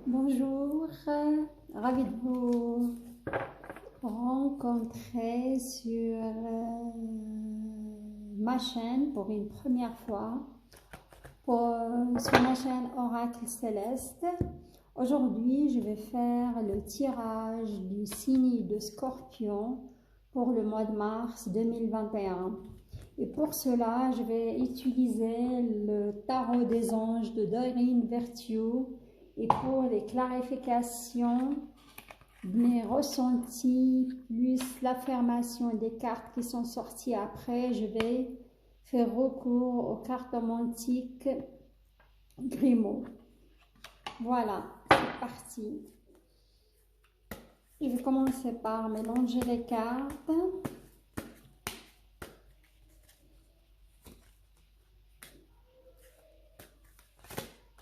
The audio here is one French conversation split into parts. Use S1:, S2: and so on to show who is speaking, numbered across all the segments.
S1: Bonjour, ravi de vous rencontrer sur ma chaîne pour une première fois, sur ma chaîne Oracle Céleste. Aujourd'hui, je vais faire le tirage du signe de Scorpion pour le mois de mars 2021. Et pour cela, je vais utiliser le tarot des anges de Doreen Virtue. Et pour les clarifications de mes ressentis, plus l'affirmation des cartes qui sont sorties après, je vais faire recours aux cartes romantiques Grimaud. Voilà, c'est parti. Je vais commencer par mélanger les cartes.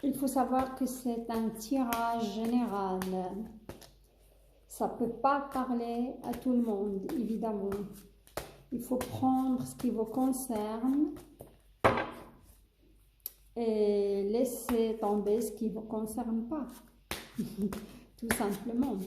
S1: Il faut savoir que c'est un tirage général. Ça ne peut pas parler à tout le monde, évidemment. Il faut prendre ce qui vous concerne et laisser tomber ce qui ne vous concerne pas. Tout simplement.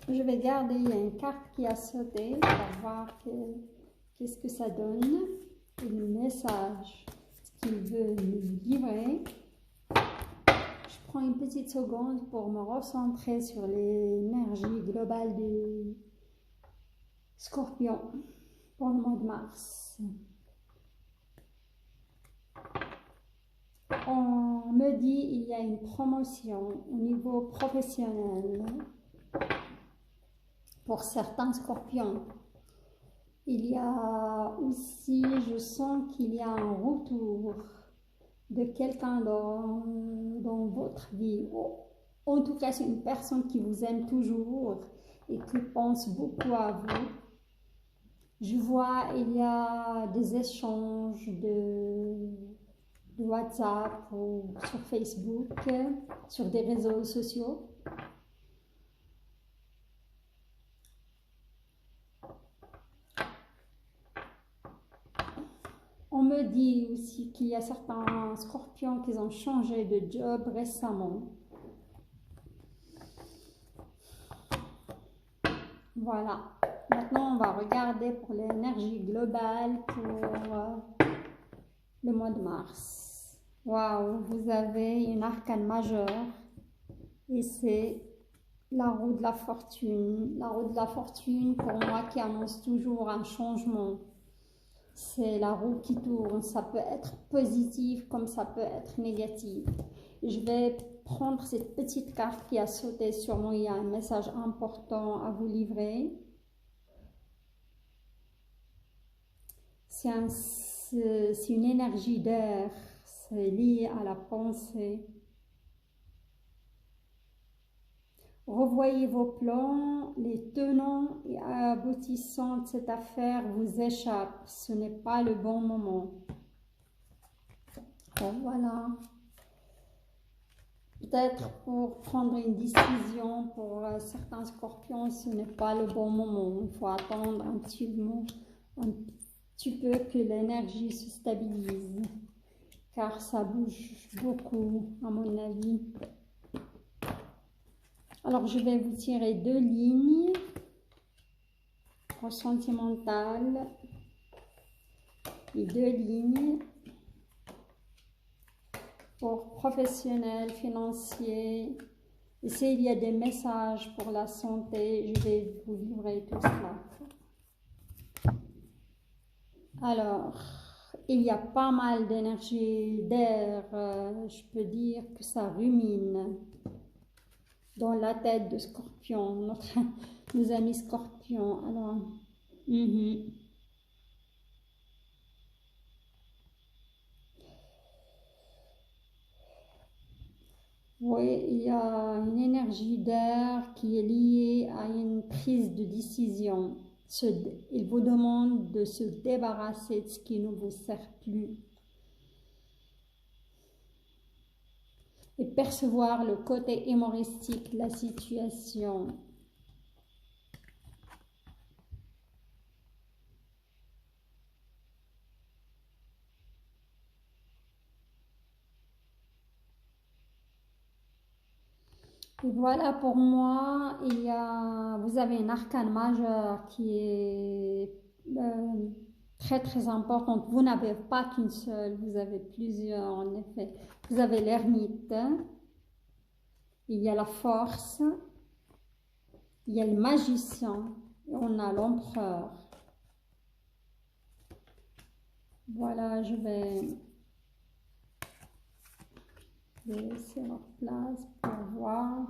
S1: Je vais garder une carte qui a sauté pour voir qu'est-ce que ça donne. Et le message, ce qu'il veut nous livrer. Je prends une petite seconde pour me recentrer sur l'énergie globale du Scorpion pour le mois de mars. On me dit qu'il y a une promotion au niveau professionnel pour certains Scorpions. Il y a aussi, je sens qu'il y a un retour de quelqu'un dans votre vie. En tout cas, c'est une personne qui vous aime toujours et qui pense beaucoup à vous. Je vois, il y a des échanges de WhatsApp ou sur Facebook, sur des réseaux sociaux. On me dit aussi qu'il y a certains Scorpions qui ont changé de job récemment. Voilà. Maintenant, on va regarder pour l'énergie globale pour le mois de mars. Waouh, vous avez une arcane majeure et c'est la roue de la fortune. La roue de la fortune, pour moi, qui annonce toujours un changement. C'est la roue qui tourne. Ça peut être positif comme ça peut être négatif. Je vais prendre cette petite carte qui a sauté sur moi. Il y a un message important à vous livrer. C'est une énergie d'air. C'est lié à la pensée. Revoyez vos plans, les tenants et aboutissants de cette affaire vous échappent. Ce n'est pas le bon moment. Bon, voilà. Peut-être pour prendre une décision, pour certains Scorpions, ce n'est pas le bon moment. Il faut attendre un petit peu que l'énergie se stabilise. Car ça bouge beaucoup, à mon avis. Alors, je vais vous tirer deux lignes pour sentimental et deux lignes pour professionnel, financier. Et s'il y a des messages pour la santé, je vais vous livrer tout cela. Alors, il y a pas mal d'énergie d'air. Je peux dire que ça rumine dans la tête de Scorpion, nos amis Scorpions. Alors, oui, il y a une énergie d'air qui est liée à une prise de décision. Il vous demande de se débarrasser de ce qui ne vous sert plus. Et percevoir le côté humoristique de la situation. Et voilà, pour moi, vous avez une arcane majeure qui est euh, très très importante. Vous n'avez pas qu'une seule, vous avez plusieurs en effet. Vous avez l'ermite, il y a la force, il y a le magicien et on a l'empereur. Voilà, je vais laisser leur place pour voir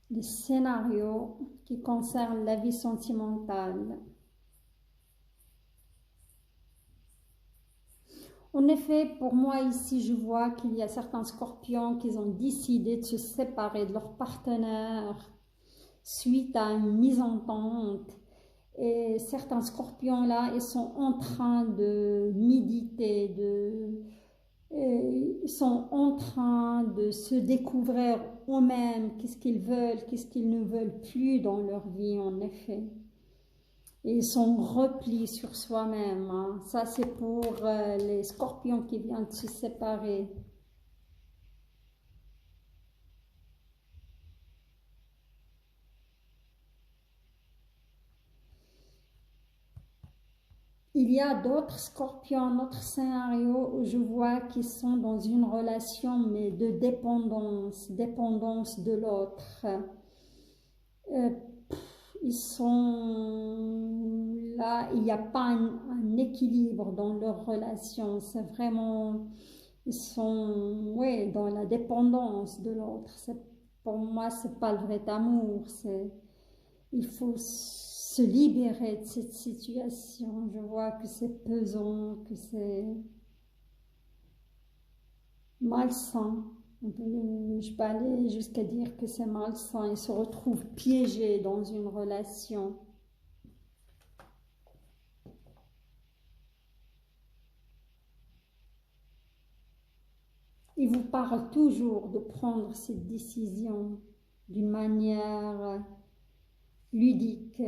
S1: les scénarios qui concernent la vie sentimentale. En effet, pour moi ici, je vois qu'il y a certains scorpions qui ont décidé de se séparer de leur partenaire suite à une mésentente. Et certains scorpions là, ils sont en train de méditer, ils sont en train de se découvrir eux-mêmes, qu'est-ce qu'ils veulent, qu'est-ce qu'ils ne veulent plus dans leur vie en effet. Et ils sont repliés sur soi-même. Hein. Ça, c'est pour les scorpions qui viennent de se séparer. Il y a d'autres scorpions, d'autres scénarios où je vois qu'ils sont dans une relation, mais de dépendance, dépendance de l'autre. Euh, Ils sont là, il n'y a pas un équilibre dans leur relation. C'est vraiment, ils sont, ouais, dans la dépendance de l'autre. Pour moi, c'est pas le vrai amour. Il faut se libérer de cette situation. Je vois que c'est pesant, que c'est malsain. Je peux aller jusqu'à dire que c'est malsain. Ils se retrouvent piégés dans une relation. Il vous parle toujours de prendre cette décision d'une manière ludique.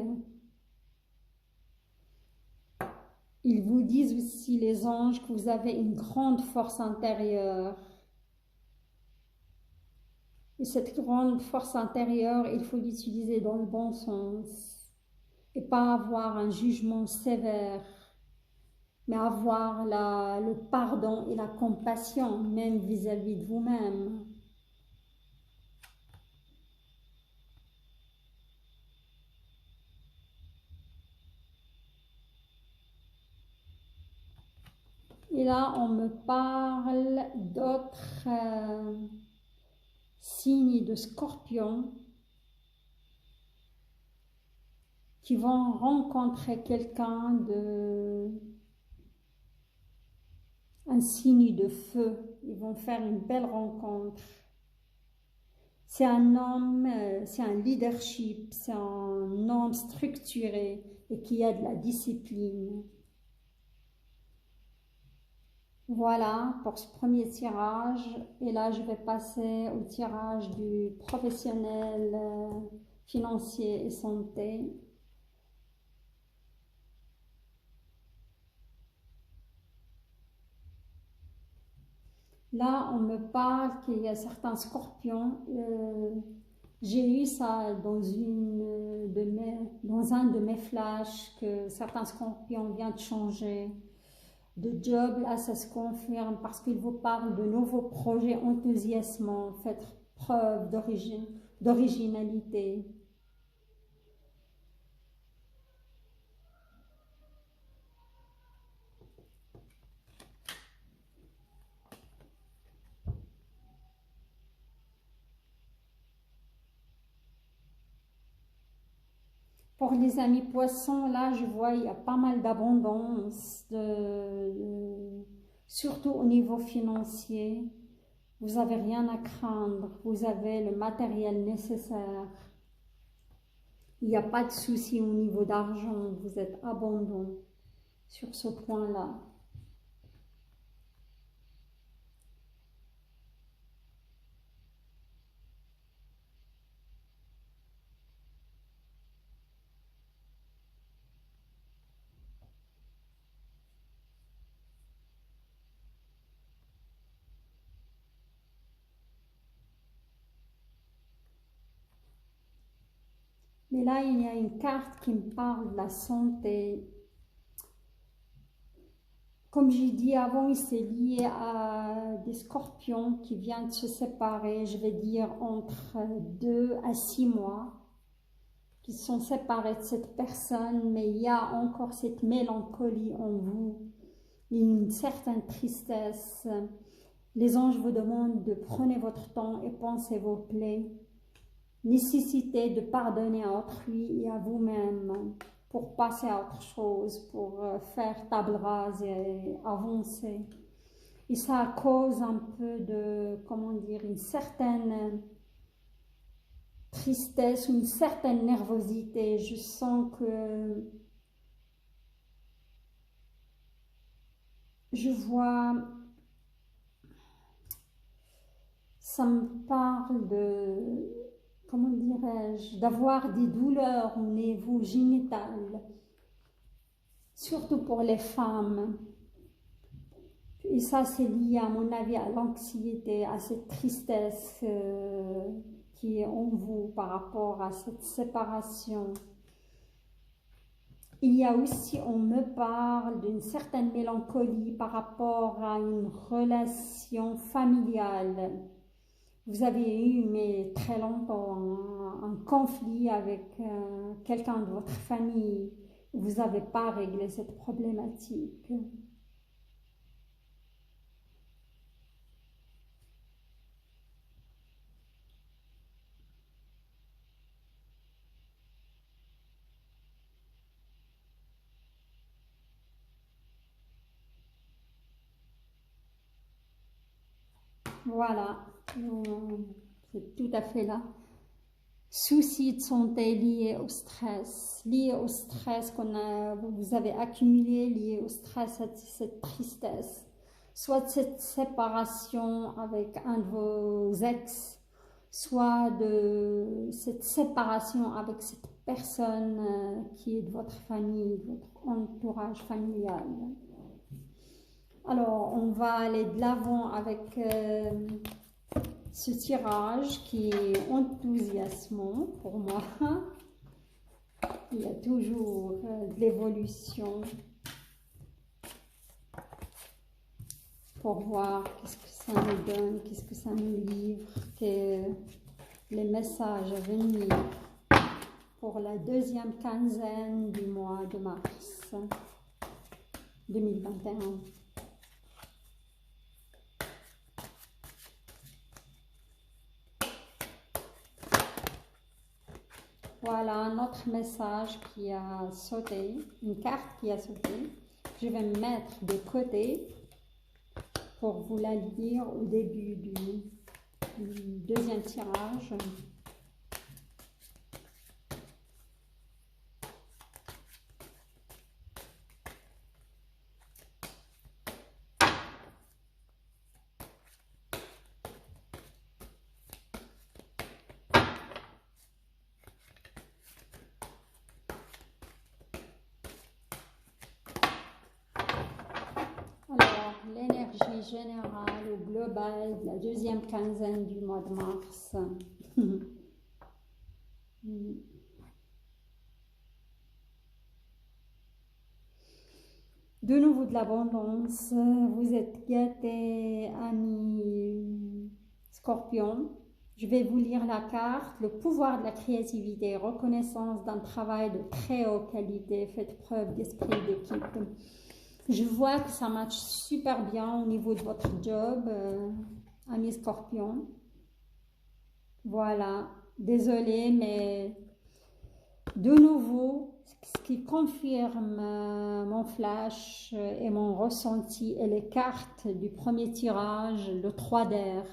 S1: Ils vous disent aussi, les anges, que vous avez une grande force intérieure. Et cette grande force intérieure, il faut l'utiliser dans le bon sens et pas avoir un jugement sévère, mais avoir le pardon et la compassion, même vis-à-vis de vous-même. Et là, on me parle d'autres signes de scorpion qui vont rencontrer quelqu'un un signe de feu. Ils vont faire une belle rencontre. C'est un homme, c'est un leadership, c'est un homme structuré et qui a de la discipline. Voilà pour ce premier tirage. Et là, je vais passer au tirage du professionnel financier et santé. Là, on me parle qu'il y a certains scorpions. J'ai eu ça dans un de mes flashs, que certains scorpions viennent de changer de job. Là, ça se confirme parce qu'il vous parle de nouveaux projets enthousiasmants. Faites preuve d'originalité. Pour les amis poissons, là, je vois, il y a pas mal d'abondance, surtout au niveau financier. Vous n'avez rien à craindre, vous avez le matériel nécessaire. Il n'y a pas de souci au niveau d'argent, vous êtes abondant sur ce point-là. Mais là, il y a une carte qui me parle de la santé. Comme j'ai dit avant, c'est lié à des scorpions qui viennent de se séparer, je vais dire entre 2 à 6 mois, qui sont séparés de cette personne, mais il y a encore cette mélancolie en vous, une certaine tristesse. Les anges vous demandent de prendre votre temps et pensez vos plaies. Nécessité de pardonner à autrui et à vous-même pour passer à autre chose, pour faire table rase et avancer. Et ça cause un peu de, comment dire, une certaine tristesse, une certaine nervosité. Je sens que je vois, ça me parle de, comment dirais-je, d'avoir des douleurs au niveau génital, surtout pour les femmes. Et ça, c'est lié, à mon avis, à l'anxiété, à cette tristesse qui est en vous par rapport à cette séparation. Il y a aussi, on me parle d'une certaine mélancolie par rapport à une relation familiale. Vous avez eu, mais très longtemps, un conflit avec quelqu'un de votre famille. Vous n'avez pas réglé cette problématique. Voilà, c'est tout à fait là. Soucis de santé liés au stress que vous avez accumulé, liés au stress, à cette tristesse, soit de cette séparation avec un de vos ex, soit de cette séparation avec cette personne qui est de votre famille, de votre entourage familial. Alors, on va aller de l'avant avec ce tirage qui est enthousiasmant pour moi. Il y a toujours de l'évolution pour voir qu'est-ce que ça nous donne, qu'est-ce que ça nous livre, les messages à venir pour la deuxième quinzaine du mois de mars 2021. Voilà notre message qui a sauté, une carte qui a sauté. Je vais me mettre de côté pour vous la lire au début du deuxième tirage. Alors, l'énergie générale ou globale de la deuxième quinzaine du mois de mars. De nouveau de l'abondance, vous êtes gâtés, amis Scorpion. Je vais vous lire la carte, le pouvoir de la créativité, reconnaissance d'un travail de très haute qualité, faites preuve d'esprit d'équipe. Je vois que ça matche super bien au niveau de votre job, amis Scorpion. Voilà, désolée, mais de nouveau, ce qui confirme mon flash et mon ressenti et les cartes du premier tirage, le 3 d'air,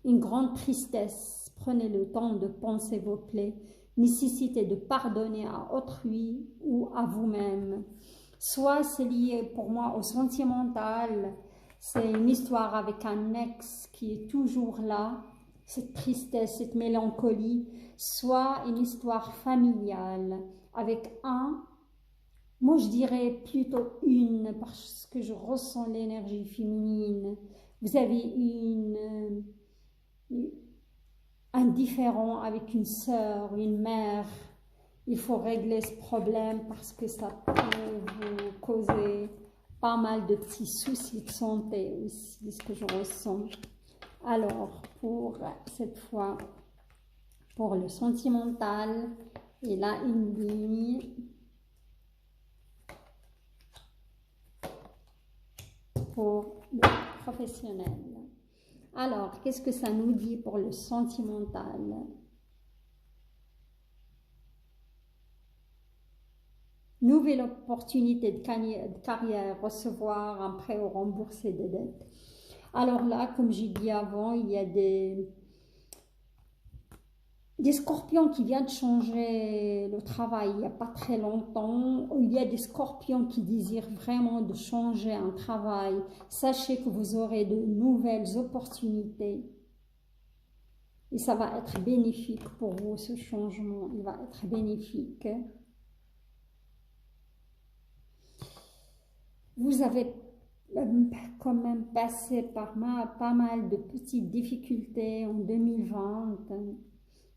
S1: une grande tristesse. Prenez le temps de penser vos plaies, nécessité de pardonner à autrui ou à vous-même. Soit c'est lié pour moi au sentimental, c'est une histoire avec un ex qui est toujours là, cette tristesse, cette mélancolie, soit une histoire familiale avec moi je dirais plutôt une, parce que je ressens l'énergie féminine. Vous avez un différend avec une sœur, une mère, Il faut régler ce problème parce que ça peut vous causer pas mal de petits soucis de santé aussi, ce que je ressens. Alors, pour cette fois, pour le sentimental, il a une ligne pour le professionnel. Alors, qu'est-ce que ça nous dit pour le sentimental? Nouvelle opportunité de carrière, recevoir un prêt ou rembourser des dettes. Alors là, comme j'ai dit avant, il y a des scorpions qui viennent de changer le travail il n'y a pas très longtemps. Il y a des scorpions qui désirent vraiment de changer un travail. Sachez que vous aurez de nouvelles opportunités. Et ça va être bénéfique pour vous, ce changement. Il va être bénéfique. Vous avez quand même passé par pas mal de petites difficultés en 2020.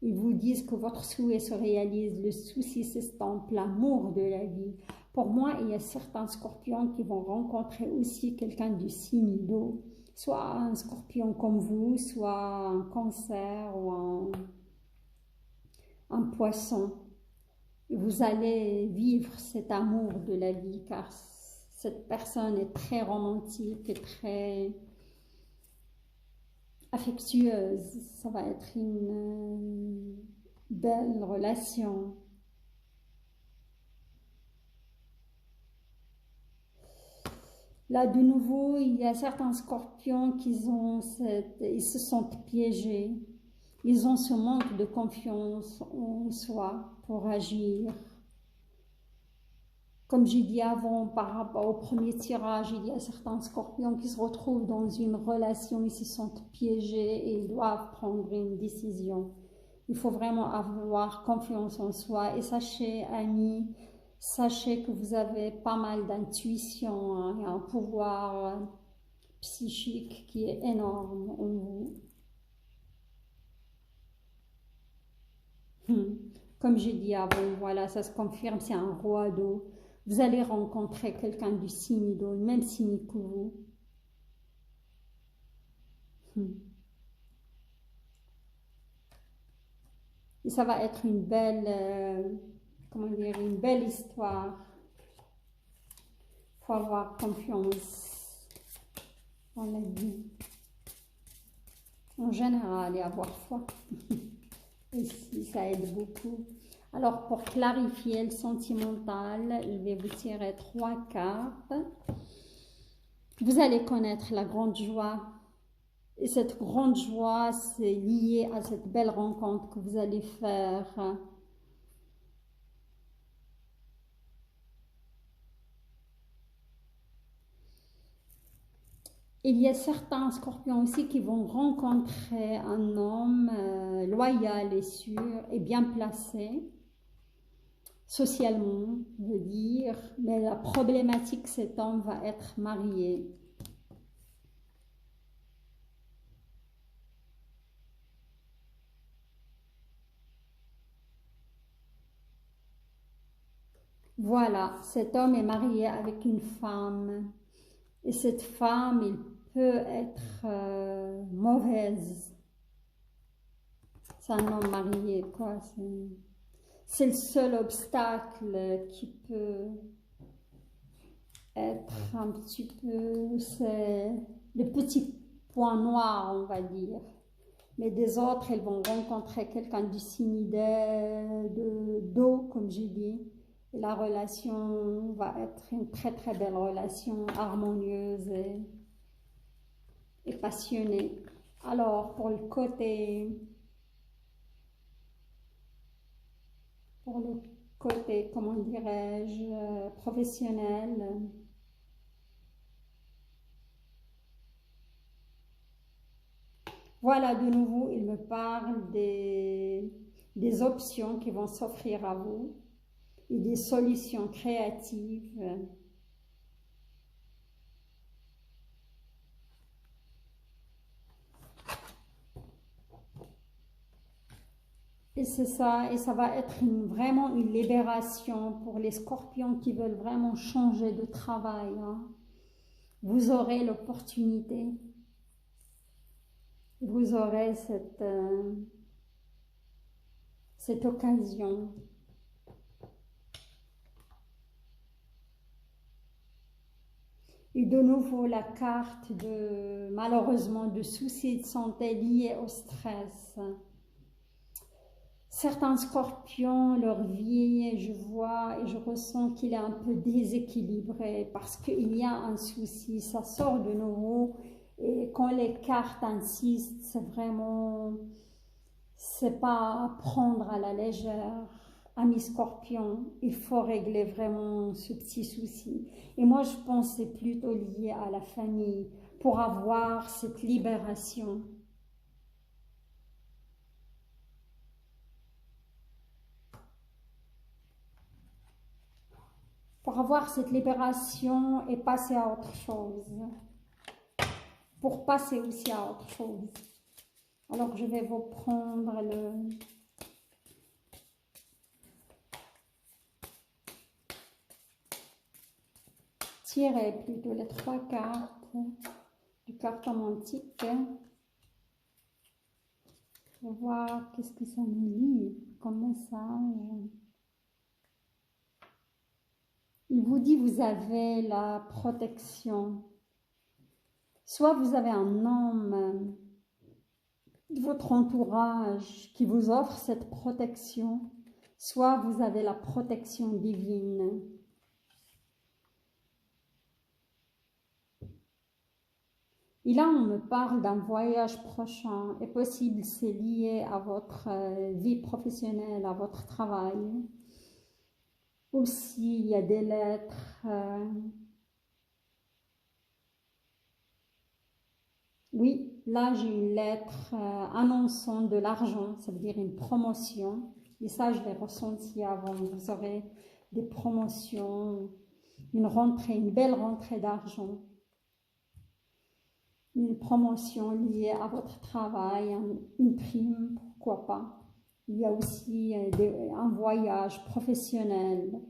S1: Ils vous disent que votre souhait se réalise, le souci s'estompe, l'amour de la vie. Pour moi, il y a certains scorpions qui vont rencontrer aussi quelqu'un du signe d'eau, soit un scorpion comme vous, soit un cancer ou un poisson. Et vous allez vivre cet amour de la vie car cette personne est très romantique et très affectueuse. Ça va être une belle relation. Là, de nouveau, il y a certains scorpions qui ils se sentent piégés. Ils ont ce manque de confiance en soi pour agir. Comme j'ai dit avant, par rapport au premier tirage, il y a certains scorpions qui se retrouvent dans une relation, ils se sentent piégés et ils doivent prendre une décision. Il faut vraiment avoir confiance en soi. Et sachez, amis, sachez que vous avez pas mal d'intuition, hein, et un pouvoir psychique qui est énorme en vous. Comme j'ai dit avant, voilà, ça se confirme, c'est un roi d'eau. Vous allez rencontrer quelqu'un du signe d'eau, le même signe que vous. Et ça va être une belle, comment dire, une belle histoire. Il faut avoir confiance en la vie. En général, et avoir foi. Ici, ça aide beaucoup. Alors, pour clarifier le sentimental, je vais vous tirer 3 cartes. Vous allez connaître la grande joie. Et cette grande joie, c'est lié à cette belle rencontre que vous allez faire. Il y a certains scorpions aussi qui vont rencontrer un homme loyal et sûr et bien placé, socialement, je veux dire, mais la problématique, cet homme va être marié. Voilà, cet homme est marié avec une femme et cette femme, il peut être mauvaise. C'est un homme marié, quoi. C'est le seul obstacle qui peut être un petit peu, c'est le petit point noir, on va dire. Mais des autres, elles vont rencontrer quelqu'un du signe d'eau, comme j'ai dit. Et la relation va être une très très belle relation, harmonieuse et passionnée. Alors, pour le côté, comment dirais-je, professionnel, voilà, de nouveau, il me parle des options qui vont s'offrir à vous et des solutions créatives. Et c'est ça, et ça va être vraiment une libération pour les scorpions qui veulent vraiment changer de travail, hein. Vous aurez l'opportunité, vous aurez cette occasion. Et de nouveau, la carte de, malheureusement, de soucis de santé liés au stress. Certains scorpions, leur vie, je vois et je ressens qu'il est un peu déséquilibré parce qu'il y a un souci, ça sort de nouveau. Et quand les cartes insistent, c'est pas à prendre à la légère. Ami scorpion, il faut régler vraiment ce petit souci. Et moi, je pense que c'est plutôt lié à la famille pour avoir cette libération. Pour avoir cette libération et passer à autre chose. Pour passer aussi à autre chose. Alors, je vais vous prendre le... Tirer plutôt les 3 cartes du carton antique. Pour voir qu'est-ce que ça nous dit comme message. Il vous dit vous avez la protection. Soit vous avez un homme de votre entourage qui vous offre cette protection, soit vous avez la protection divine. Et là, on me parle d'un voyage prochain. Et possible, c'est lié à votre vie professionnelle, à votre travail. Aussi, il y a des lettres. Oui, là, j'ai une lettre annonçant de l'argent. Ça veut dire une promotion. Et ça, je l'ai ressenti avant. Vous aurez des promotions, une rentrée, une belle rentrée d'argent. Une promotion liée à votre travail, une prime, pourquoi pas. Il y a aussi un voyage professionnel.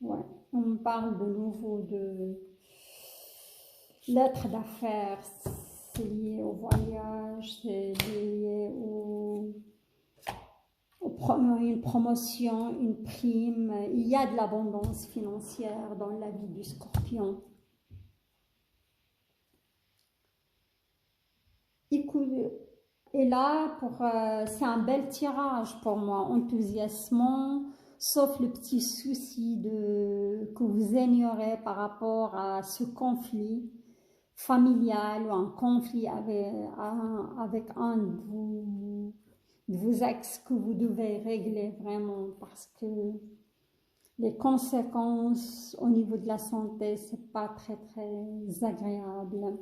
S1: Ouais, on parle de nouveau de lettres d'affaires, c'est lié au voyage, c'est lié une promotion, une prime. Il y a de l'abondance financière dans la vie du scorpion. Et là, c'est un bel tirage pour moi, enthousiasmant, sauf le petit souci que vous ignorez par rapport à ce conflit familial ou un conflit avec un de vos ex que vous devez régler vraiment parce que les conséquences au niveau de la santé, c'est pas très très agréable.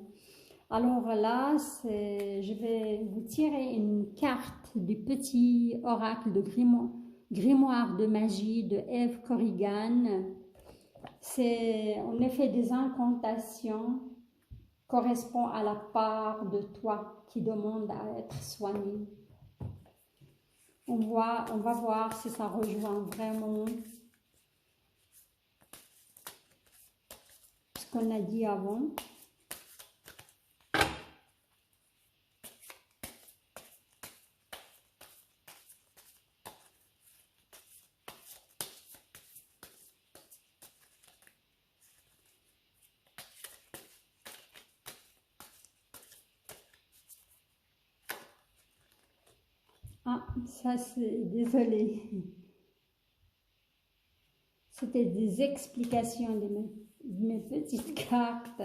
S1: Alors là, je vais vous tirer une carte du petit oracle de grimoire de magie de Eve Corrigan. C'est en effet des incantations correspond à la part de toi qui demande à être soignée. On va voir si ça rejoint vraiment ce qu'on a dit avant. Ah, ça c'est... Désolée. C'était des explications de mes petites cartes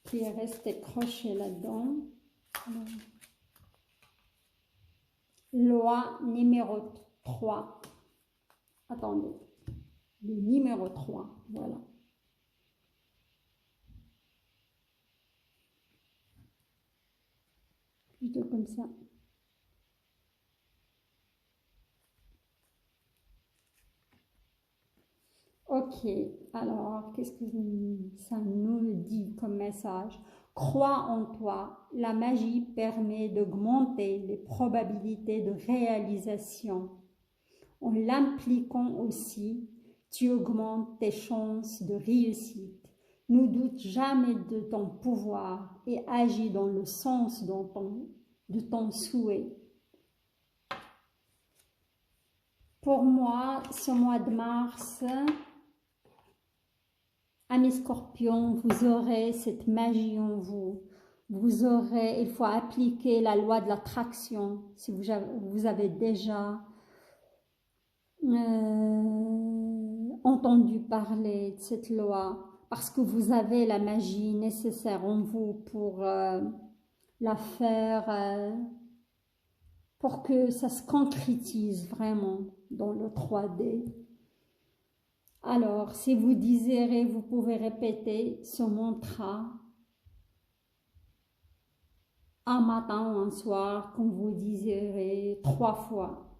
S1: qui est resté crochées là-dedans. Loi numéro 3. Attendez. Le numéro 3. Voilà. Plutôt comme ça. Ok, Ok, alors qu'est-ce que ça nous dit comme message? Crois en toi, la magie permet d'augmenter les probabilités de réalisation. En l'impliquant aussi, tu augmentes tes chances de réussite. Ne doute jamais de ton pouvoir et agis dans le sens de ton souhait. Pour moi, ce mois de mars, amis scorpions, vous aurez cette magie en vous. Il faut appliquer la loi de l'attraction si vous avez déjà entendu parler de cette loi, parce que vous avez la magie nécessaire en vous pour la faire, pour que ça se concrétise vraiment dans le 3D. Alors, si vous désirez, vous pouvez répéter ce mantra un matin ou un soir, comme vous désirez, 3 fois.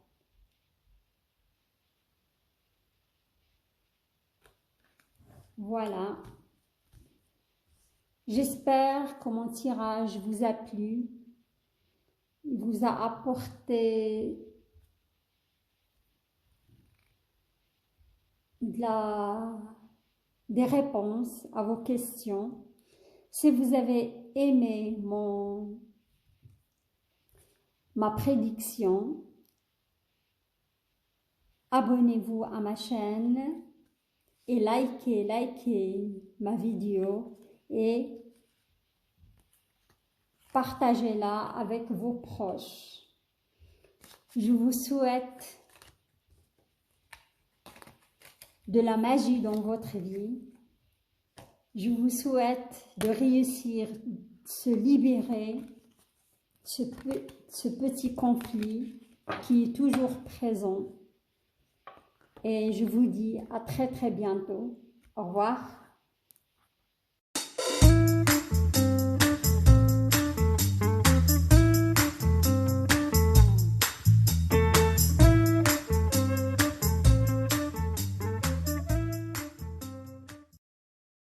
S1: Voilà. J'espère que mon tirage vous a plu. Il vous a apporté des réponses à vos questions. Si vous avez aimé ma prédiction, abonnez-vous à ma chaîne et likez ma vidéo et partagez-la avec vos proches. Je vous souhaite de la magie dans votre vie. Je vous souhaite de réussir, de se libérer de ce petit conflit qui est toujours présent. Et je vous dis à très bientôt. Au revoir.